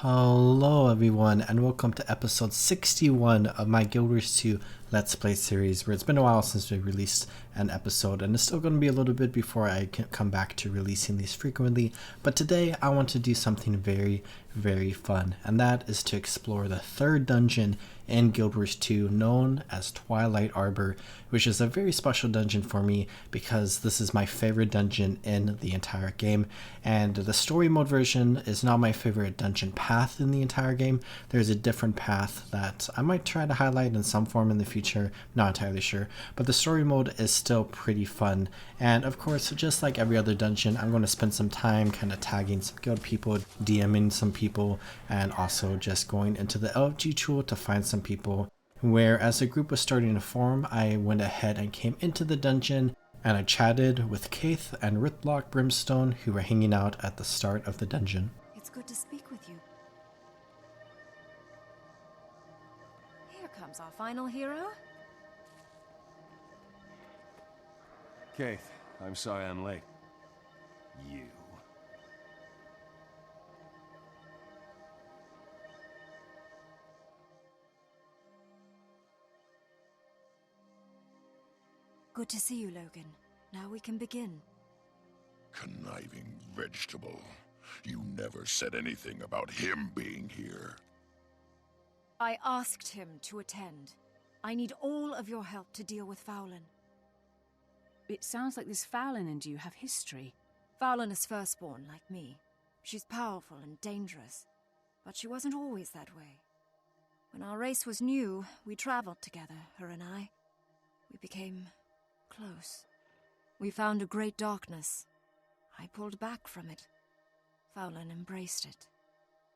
Hello everyone and welcome to episode 61 of my Guild Wars 2 Let's Play series, where it's been a while since we released an episode and it's still going to be a little bit before I can come back to releasing these frequently, but today I want to do something very fun, and that is to explore the third dungeon in Guild Wars 2 known as Twilight Arbor, which is a very special dungeon for me because this is my favorite dungeon in the entire game, and the story mode version is not my favorite dungeon path in the entire game. There's a different path that I might try to highlight in some form in the future, not entirely sure, but the story mode is still pretty fun. And of course, just like every other dungeon, I'm going to spend some time kind of tagging some guild people, DMing some people, and also just going into the LFG tool to find some people. Where as the group was starting to form, I went ahead and came into the dungeon and I chatted with Caithe and Rytlock Brimstone, who were hanging out at the start of the dungeon. It's good to speak with you. Here comes our final hero. Caithe, I'm sorry I'm late. You. Good to see you, Logan. Now we can begin. Conniving vegetable. You never said anything about him being here. I asked him to attend. I need all of your help to deal with Faolain. It sounds like this Faolain and you have history. Faolain is firstborn, like me. She's powerful and dangerous, but she wasn't always that way. When our race was new, we traveled together, her and I. We became close. We found a great darkness. I pulled back from it. Faolain embraced it.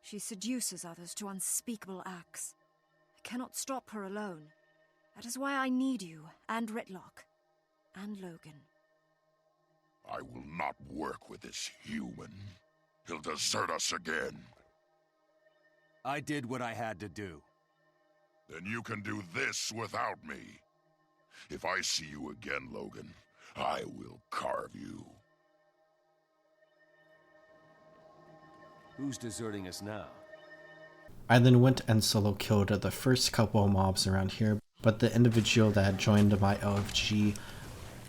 She seduces others to unspeakable acts. I cannot stop her alone. That is why I need you, and Rytlock, and Logan. I will not work with this human. He'll desert us again. I did what I had to do. Then you can do this without me. If I see you again, Logan, I will carve you. Who's deserting us now? I then went and solo killed the first couple of mobs around here, but the individual that joined my LFG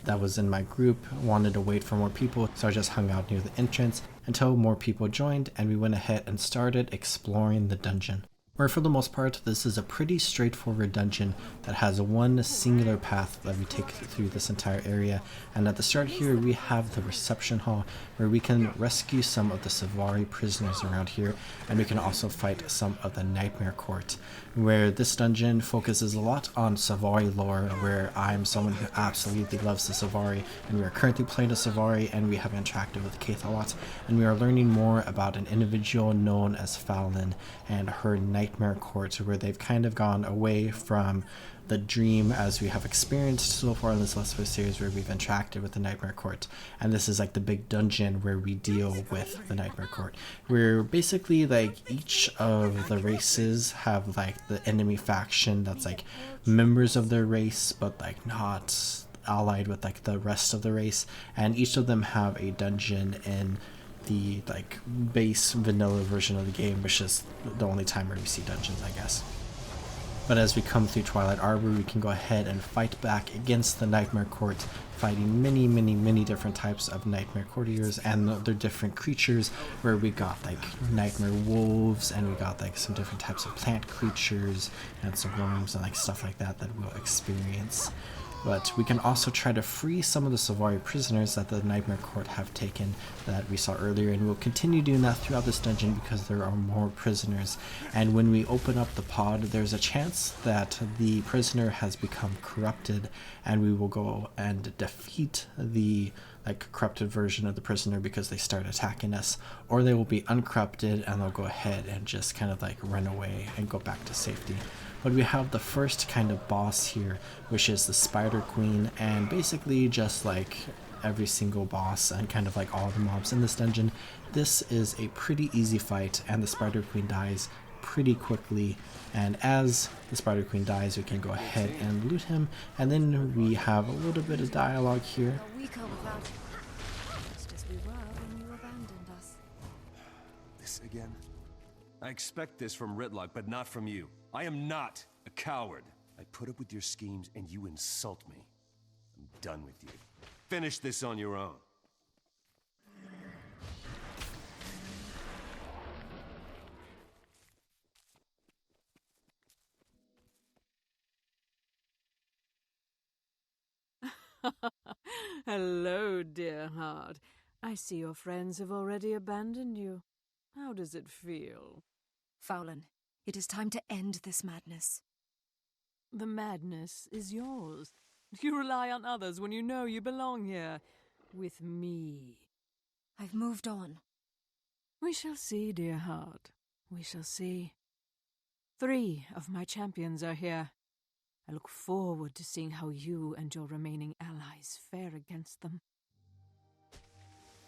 that was in my group wanted to wait for more people, so I just hung out near the entrance until more people joined and we went ahead and started exploring the dungeon. Where for the most part, this is a pretty straightforward dungeon that has one singular path that we take through this entire area, and at the start here we have the reception hall where we can rescue some of the Sylvari prisoners around here, and we can also fight some of the Nightmare Court, where this dungeon focuses a lot on Sylvari lore, where I'm someone who absolutely loves the Sylvari, and we are currently playing a Sylvari and we have interacted with Caithe a lot, and we are learning more about an individual known as Faolain and her Nightmare Court, where they've kind of gone away from the dream as we have experienced so far in this Let's Play series, where we've interacted with the Nightmare Court, and this is like the big dungeon where we deal with the Nightmare Court, where basically like each of the races have like the enemy faction that's like members of their race but like not allied with like the rest of the race, and each of them have a dungeon in the like base vanilla version of the game, which is the only time where we see dungeons, I guess. But as we come through Twilight Arbor, we can go ahead and fight back against the Nightmare Court, fighting many different types of Nightmare Courtiers and their different creatures, where we got like Nightmare Wolves, and we got like some different types of plant creatures and some worms and like stuff like that that we'll experience. But we can also try to free some of the Sylvari prisoners that the Nightmare Court have taken that we saw earlier, and we'll continue doing that throughout this dungeon because there are more prisoners. And when we open up the pod, there's a chance that the prisoner has become corrupted, and we will go and defeat the like corrupted version of the prisoner because they start attacking us, or they will be uncorrupted and they'll go ahead and just kind of like run away and go back to safety. But we have the first kind of boss here, which is the Spider Queen, and basically just like every single boss and kind of like all the mobs in this dungeon, this is a pretty easy fight, and the Spider Queen dies pretty quickly, and as the Spider Queen dies we can go ahead and loot him, and then we have a little bit of dialogue here. Just as we were when you abandoned us. This again? I expect this from Rytlock, but not from you. I am not a coward. I put up with your schemes and you insult me. I'm done with you. Finish this on your own. Hello, dear heart. I see your friends have already abandoned you. How does it feel? Faolain, it is time to end this madness. The madness is yours. You rely on others when you know you belong here. With me. I've moved on. We shall see, dear heart. We shall see. 3 of my champions are here. I look forward to seeing how you and your remaining allies fare against them.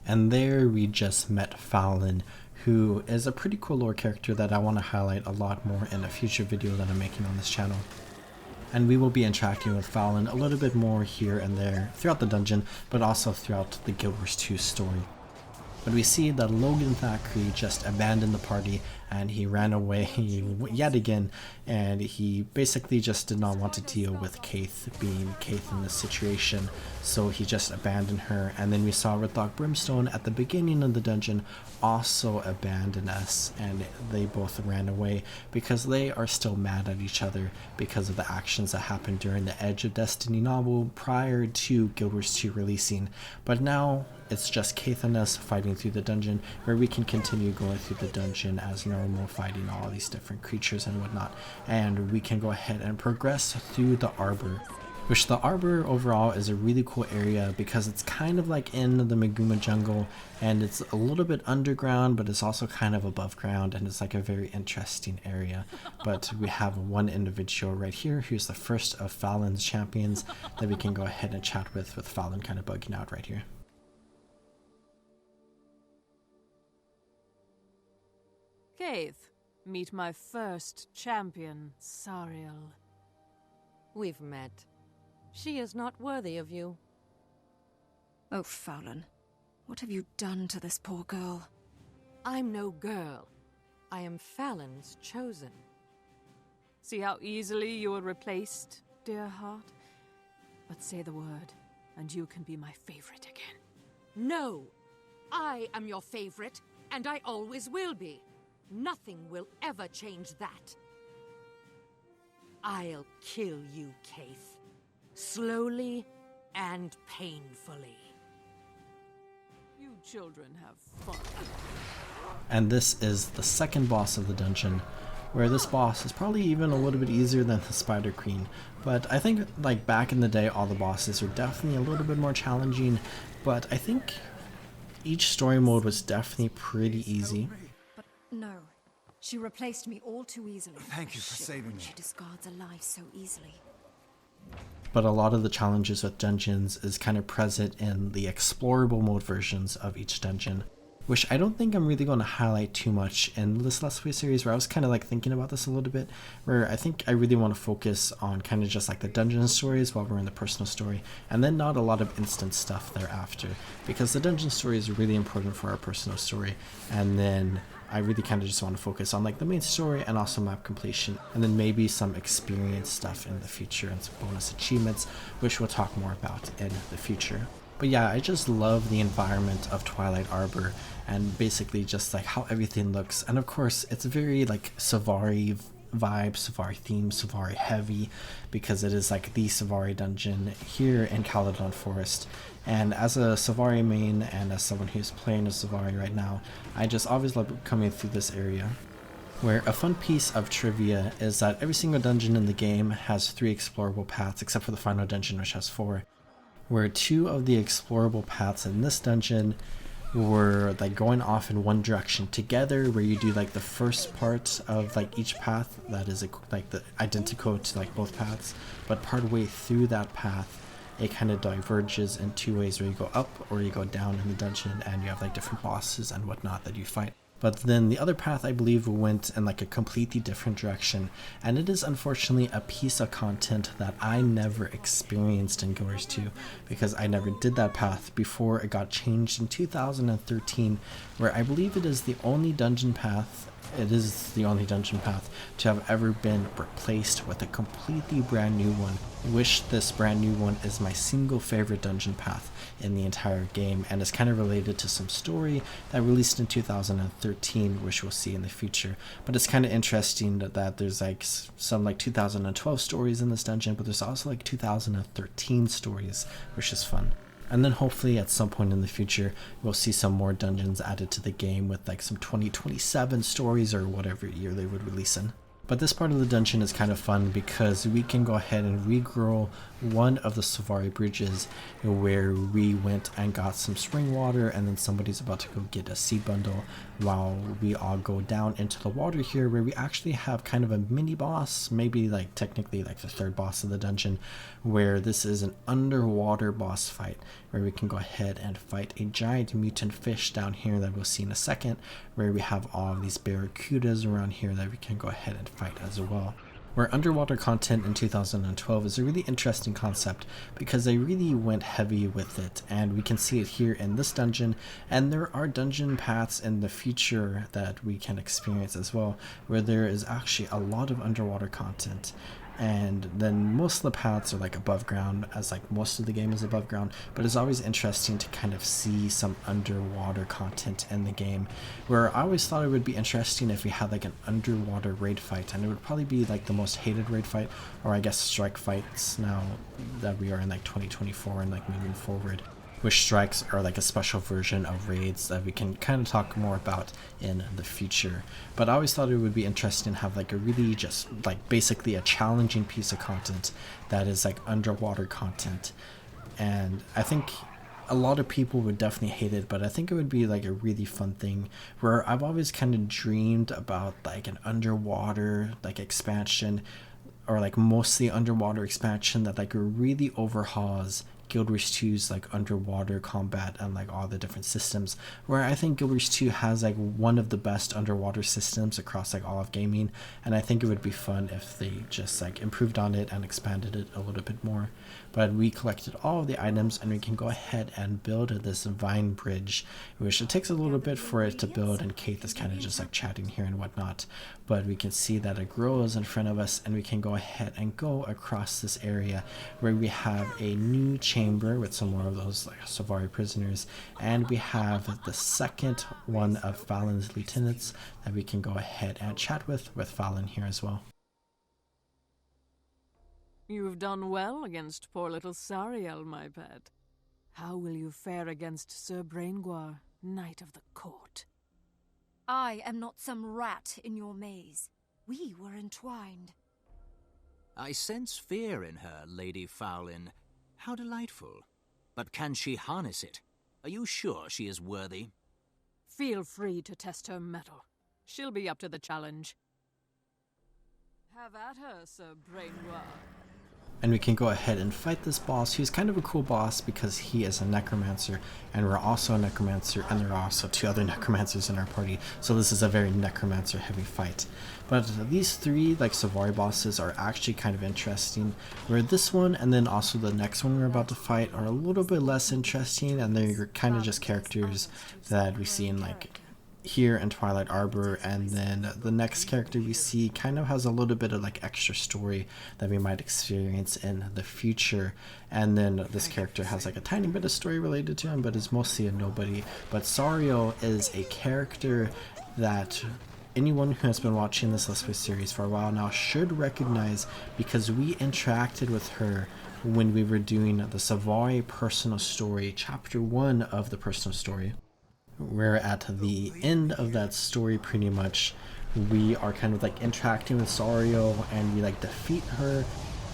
And there we just met Faolain, who is a pretty cool lore character that I want to highlight a lot more in a future video that I'm making on this channel. And we will be interacting with Faolain a little bit more here and there throughout the dungeon, but also throughout the Guild Wars 2 story. But we see that Logan Thackeray just abandoned the party and he ran away yet again, and he basically just did not want to deal with Caithe being Caithe in this situation, so he just abandoned her. And then we saw Rytlock Brimstone at the beginning of the dungeon also abandon us, and they both ran away because they are still mad at each other because of the actions that happened during the Edge of Destiny novel prior to Guild Wars 2 releasing. But now it's just Caithe and us fighting through the dungeon, where we can continue going through the dungeon as normal, fighting all these different creatures and whatnot, and we can go ahead and progress through the Arbor, which the Arbor overall is a really cool area because it's kind of like in the Maguma jungle, and it's a little bit underground, but it's also kind of above ground, and it's like a very interesting area. But we have one individual right here who's the first of Faolain's champions that we can go ahead and chat with Faolain kind of bugging out right here. Caithe, meet my first champion, Sariel. We've met. She is not worthy of you. Oh, Faolain, what have you done to this poor girl? I'm no girl. I am Faolain's chosen. See how easily you were replaced, dear heart? But say the word, and you can be my favorite again. No! I am your favorite, and I always will be. Nothing will ever change that. I'll kill you, Caithe. Slowly and painfully. You children have fun. And this is the second boss of the dungeon, where this boss is probably even a little bit easier than the Spider Queen. But I think like back in the day, all the bosses were definitely a little bit more challenging, but I think each story mode was definitely pretty easy. But no, she replaced me all too easily. Thank you for saving me. She discards a life so easily. But a lot of the challenges with dungeons is kind of present in the explorable mode versions of each dungeon, which I don't think I'm really going to highlight too much in this Let's Play series, where I was kind of like thinking about this a little bit, where I think I really want to focus on kind of just like the dungeon stories while we're in the personal story, and then not a lot of instant stuff thereafter, because the dungeon story is really important for our personal story, and then I really kind of just want to focus on like the main story and also map completion, and then maybe some experience stuff in the future and some bonus achievements, which we'll talk more about in the future. But yeah, I just love the environment of Twilight Arbor, and basically just like how everything looks. And of course, it's very like Sylvari vibe, Sylvari theme, Sylvari heavy, because it is like the Sylvari dungeon here in Caledon Forest. And as a Sylvari main and as someone who's playing a Sylvari right now, I just always love coming through this area. Where a fun piece of trivia is that every single dungeon in the game has 3 explorable paths, except for the final dungeon, which has 4. Where 2 of the explorable paths in this dungeon were like going off in one direction together, where you do like the first part of like each path that is like the identical to like both paths, but part way through that path it kind of diverges in 2 ways, where you go up or you go down in the dungeon, and you have like different bosses and whatnot that you fight. But then the other path, I believe, went in like a completely different direction, and it is unfortunately a piece of content that I never experienced in Guild Wars 2, because I never did that path before it got changed in 2013, where I believe it is the only dungeon path it is the only dungeon path to have ever been replaced with a completely brand new one. I wish this brand new one is my single favorite dungeon path in the entire game, and it's kind of related to some story that released in 2013, which we'll see in the future. But it's kind of interesting that there's like some like 2012 stories in this dungeon, but there's also like 2013 stories, which is fun. And then hopefully at some point in the future, we'll see some more dungeons added to the game with like some 2027 stories or whatever year they would release in. But this part of the dungeon is kind of fun because we can go ahead and regrow one of the Sylvari bridges where we went and got some spring water, and then somebody's about to go get a seed bundle while we all go down into the water here, where we actually have kind of a mini boss, maybe like technically like the third boss of the dungeon, where this is an underwater boss fight where we can go ahead and fight a giant mutant fish down here that we'll see in a second, where we have all of these barracudas around here that we can go ahead and fight as well. Where underwater content in 2012 is a really interesting concept because they really went heavy with it, and we can see it here in this dungeon, and there are dungeon paths in the future that we can experience as well, where there is actually a lot of underwater content. And then most of the paths are like above ground, as like most of the game is above ground, but it's always interesting to kind of see some underwater content in the game, where I always thought it would be interesting if we had like an underwater raid fight, and it would probably be like the most hated raid fight, or I guess strike fights now that we are in like 2024 and like moving forward, which strikes are like a special version of raids that we can kind of talk more about in the future. But I always thought it would be interesting to have like a really just like basically a challenging piece of content that is like underwater content. And I think a lot of people would definitely hate it, but I think it would be like a really fun thing, where I've always kind of dreamed about like an underwater like expansion, or like mostly underwater expansion that like really overhauls Guild Wars 2's like underwater combat and like all the different systems, where I think Guild Wars 2 has like one of the best underwater systems across like all of gaming, and I think it would be fun if they just like improved on it and expanded it a little bit more. But we collected all of the items, and we can go ahead and build this vine bridge, which it takes a little bit for it to build, and Caithe is kind of just like chatting here and whatnot, but we can see that it grows in front of us, and we can go ahead and go across this area where we have a new chamber with some more of those like Sylvari prisoners, and we have the second one of Faolain's lieutenants that we can go ahead and chat with Faolain here as well. You've done well against poor little Sariel, my pet. How will you fare against Sir Brainguar, Knight of the Court? I am not some rat in your maze. We were entwined. I sense fear in her, Lady Faolain. How delightful. But can she harness it? Are you sure she is worthy? Feel free to test her mettle. She'll be up to the challenge. Have at her, Sir Brainguar. And we can go ahead and fight this boss, who's kind of a cool boss because he is a necromancer, and we're also a necromancer, and there are also two other necromancers in our party, so this is a very necromancer heavy fight. But these three like Sylvari bosses are actually kind of interesting, where this one and then also the next one we're about to fight are a little bit less interesting, and they're kind of just characters that we see in like here in Twilight Arbor, and then the next character we see kind of has a little bit of like extra story that we might experience in the future, and then this character has like a tiny bit of story related to him, but is mostly a nobody. But Sariel is a character that anyone who has been watching this Let's Play series for a while now should recognize, because we interacted with her when we were doing the Sylvari personal story, chapter 1 of the personal story. Where at the end of that story, pretty much, we are kind of like interacting with Sariel, and we like defeat her,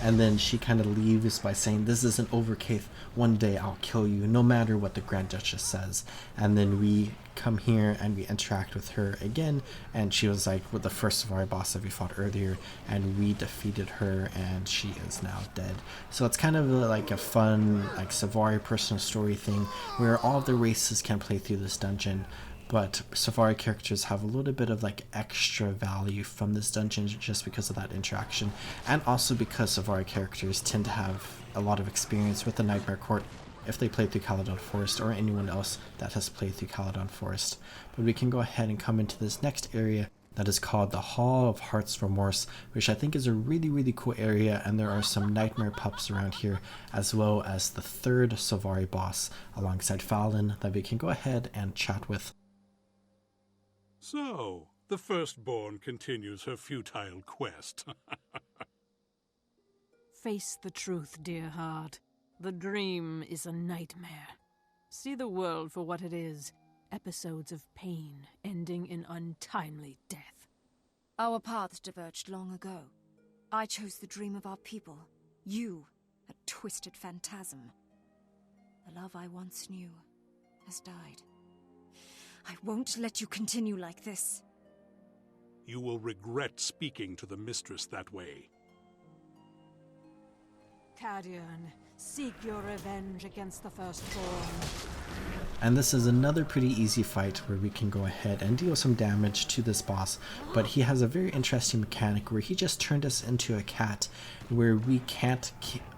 and then she kind of leaves by saying, "This isn't over, Caithe. One day I'll kill you, no matter what the Grand Duchess says." And then we come here and we interact with her again, and she was like with the first Sylvari boss that we fought earlier, and we defeated her, and she is now dead. So it's kind of like a fun like Sylvari personal story thing where all of the races can play through this dungeon, but Sylvari characters have a little bit of like extra value from this dungeon just because of that interaction, and also because Sylvari characters tend to have a lot of experience with the Nightmare Court if they played through Caledon Forest, or anyone else that has played through Caledon Forest. But we can go ahead and come into this next area that is called the Hall of Heart's Remorse, which I think is a really cool area, and there are some nightmare pups around here, as well as the third Sylvari boss alongside Faolain that we can go ahead and chat with. So, the Firstborn continues her futile quest. Face the truth, dear heart. The dream is a nightmare. See the world for what it is. Episodes of pain ending in untimely death. Our paths diverged long ago. I chose the dream of our people. You, a twisted phantasm. The love I once knew has died. I won't let you continue like this. You will regret speaking to the mistress that way. Caledon, seek your revenge against the Firstborn. And this is another pretty easy fight where we can go ahead and deal some damage to this boss, but he has a very interesting mechanic where he just turned us into a cat, where we can't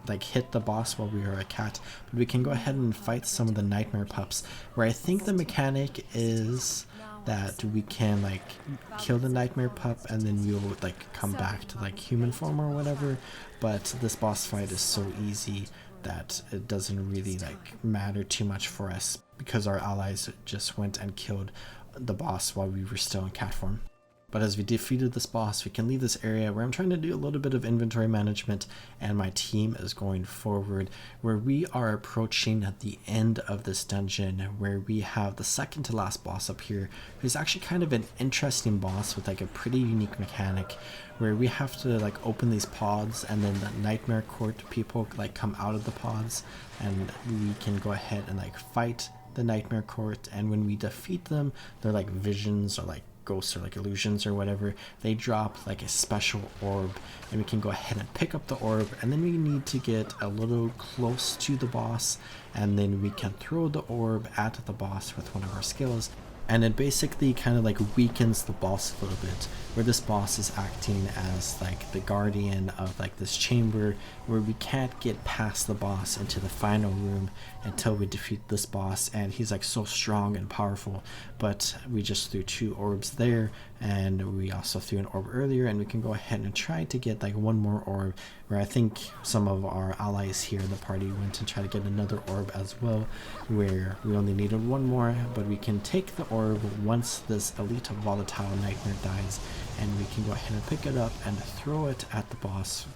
like hit the boss while we are a cat, but we can go ahead and fight some of the nightmare pups, where I think the mechanic is that we can like kill the nightmare pup and then we'll like come back to like human form or whatever. But this boss fight is so easy that it doesn't really like matter too much for us, because our allies just went and killed the boss while we were still in cat form. But as we defeated this boss, we can leave this area where I'm trying to do a little bit of inventory management, and my team is going forward, where we are approaching at the end of this dungeon, where we have the second to last boss up here, who's actually kind of an interesting boss with like a pretty unique mechanic, where we have to like open these pods, and then the Nightmare Court people like come out of the pods, and we can go ahead and like fight the Nightmare Court. And when we defeat them, they're like visions or like ghosts or like illusions or whatever. They drop like a special orb, and we can go ahead and pick up the orb, and then we need to get a little close to the boss, and then we can throw the orb at the boss with one of our skills. And it basically kind of like weakens the boss a little bit, where this boss is acting as like the guardian of like this chamber, where we can't get past the boss into the final room until we defeat this boss. And he's like so strong and powerful, but we just threw 2 orbs there, and we also threw an orb earlier, and we can go ahead and try to get like one more orb, where I think some of our allies here in the party went and tried to get another orb as well, where we only needed 1 more, but we can take the orb once this elite volatile nightmare dies, and we can go ahead and pick it up and throw it at the boss.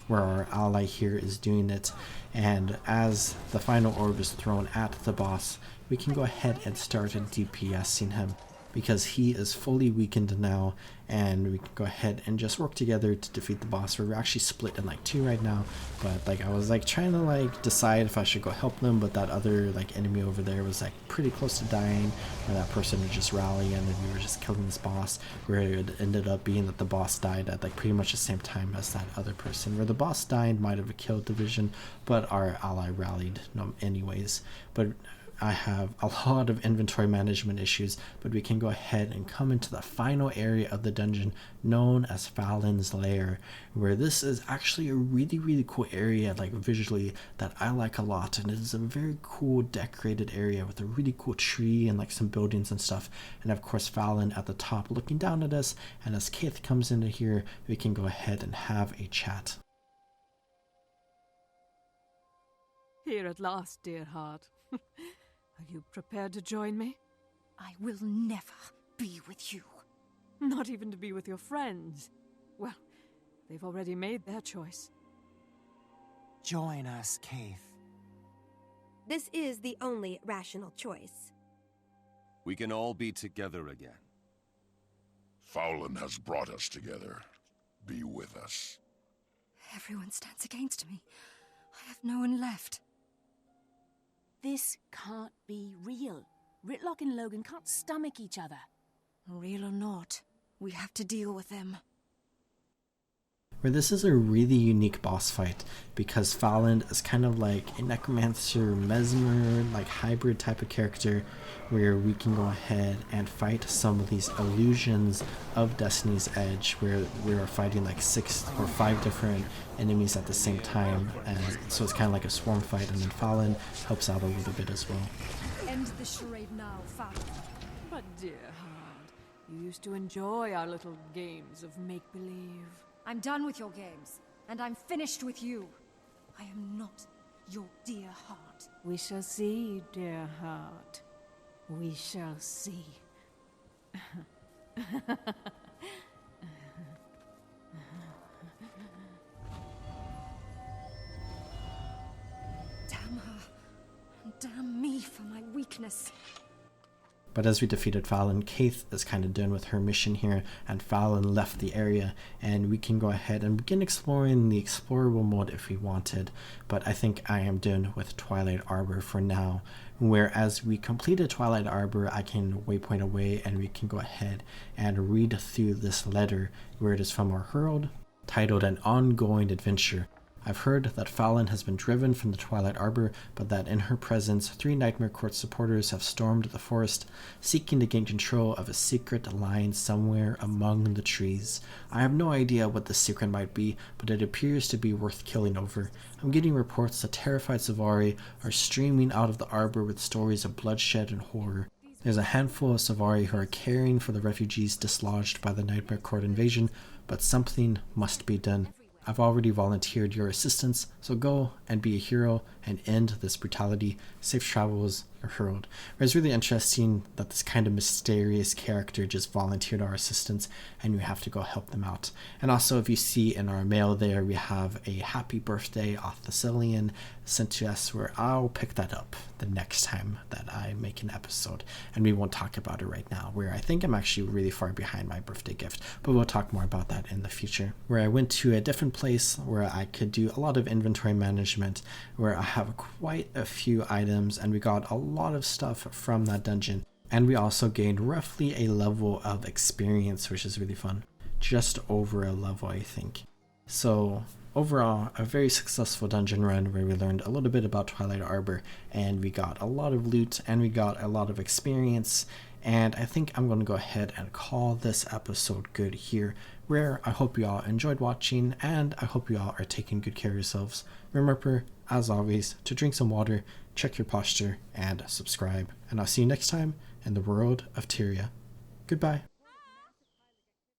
Where our ally here is doing it, and as the final orb is thrown at the boss, we can go ahead and start DPSing him, because he is fully weakened now, and we can go ahead and just work together to defeat the boss. We're actually split in like 2 right now, but like I was like trying to like decide if I should go help them, but that other like enemy over there was like pretty close to dying, or that person would just rally, and then we were just killing this boss, where it ended up being that the boss died at like pretty much the same time as that other person, where the boss died might have killed the vision, but our ally rallied anyways. But I have a lot of inventory management issues, but we can go ahead and come into the final area of the dungeon known as Faolain's Lair, where this is actually a really cool area, like visually, that I like a lot. And it is a very cool decorated area with a really cool tree and like some buildings and stuff, and of course Faolain at the top looking down at us. And as Caithe comes into here, we can go ahead and have a chat. Here at last, dear heart. Are you prepared to join me? I will never be with you. Not even to be with your friends. Well, they've already made their choice. Join us, Caithe. This is the only rational choice. We can all be together again. Faolain has brought us together. Be with us. Everyone stands against me. I have no one left. This can't be real. Rytlock and Logan can't stomach each other. Real or not, we have to deal with them. Where this is a really unique boss fight, because Faolain is kind of like a necromancer, mesmer, like hybrid type of character, where we can go ahead and fight some of these illusions of Destiny's Edge, where we are fighting like 6 or 5 different enemies at the same time, and so it's kind of like a swarm fight, and then Faolain helps out a little bit as well. End the charade now, Faolain. But dear heart, you used to enjoy our little games of make-believe. I'm done with your games, and I'm finished with you. I am not your dear heart. We shall see, dear heart. We shall see. Damn her. And damn me for my weakness. But as we defeated Faolain, Caithe is kind of done with her mission here, and Faolain left the area, and we can go ahead and begin exploring the explorable mode if we wanted. But I think I am done with Twilight Arbor for now. Whereas we completed Twilight Arbor, I can waypoint away and we can go ahead and read through this letter where it is from our herald, titled An Ongoing Adventure. I've heard that Faolain has been driven from the Twilight Arbor, but that in her presence, 3 Nightmare Court supporters have stormed the forest, seeking to gain control of a secret lying somewhere among the trees. I have no idea what the secret might be, but it appears to be worth killing over. I'm getting reports that terrified Sylvari are streaming out of the arbor with stories of bloodshed and horror. There's a handful of Sylvari who are caring for the refugees dislodged by the Nightmare Court invasion, but something must be done. I've already volunteered your assistance, so go and be a hero and end this brutality. Safe travels, Herald. It's really interesting that this kind of mysterious character just volunteered our assistance and you have to go help them out. And also, if you see in our mail there, we have a happy birthday off the Cillian sent to us, where I'll pick that up the next time that I make an episode, and we won't talk about it right now, where I think I'm actually really far behind my birthday gift, but we'll talk more about that in the future. Where I went to a different place where I could do a lot of inventory management, where I have quite a few items, and we got a lot of stuff from that dungeon, and we also gained roughly a level of experience, which is really fun. Just over a level, I think. So overall, a very successful dungeon run where we learned a little bit about Twilight Arbor, and we got a lot of loot, and we got a lot of experience, and I think I'm going to go ahead and call this episode good here, where I hope you all enjoyed watching, and I hope you all are taking good care of yourselves. Remember, as always, to drink some water, check your posture, and subscribe. And I'll see you next time in the world of Tyria. Goodbye.